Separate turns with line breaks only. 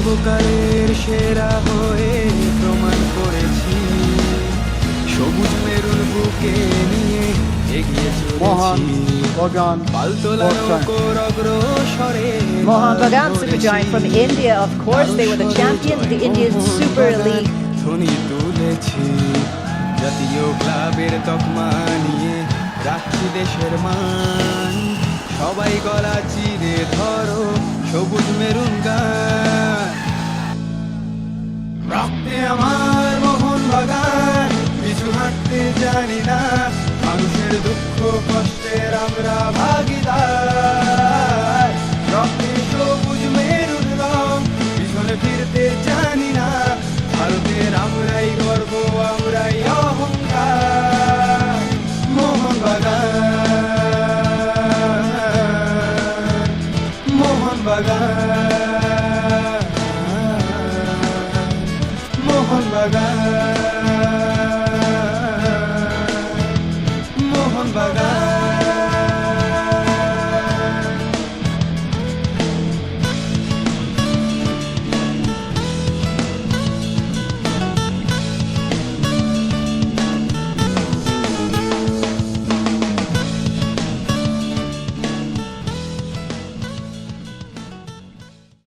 সর্বকালের সেরা হয়ে প্রমাণ করেছি, সবুজ মেরুন বুকে নিয়ে এগিয়ে
Mohan
চলেছি।
Bagan,
পালতোলা নৌকোর অগ্রসরে
Mohan Bagan, supergiant from India, of course. They were the champions of the Indian Super League.
ধ্বনি তুলেছি, জাতীয় ক্লাবের তকমা নিয়ে রাখছি দেশের মান। সবাই গলা চিরে ধরো সবুজ মেরুন গান। রক্তে আমার মোহন বাগান, পিছু হাঁটতে জানি না, মানুষের দুঃখ কষ্টের আমরা ভাগিদার। রক্তে সবুজ মেরুন রং, পিছনে ফিরতে জানি না, ভারতের আমরাই গর্ব, আমরাই অহংকার। মোহন বাগান, মোহন বাগান, মোহন বাগান।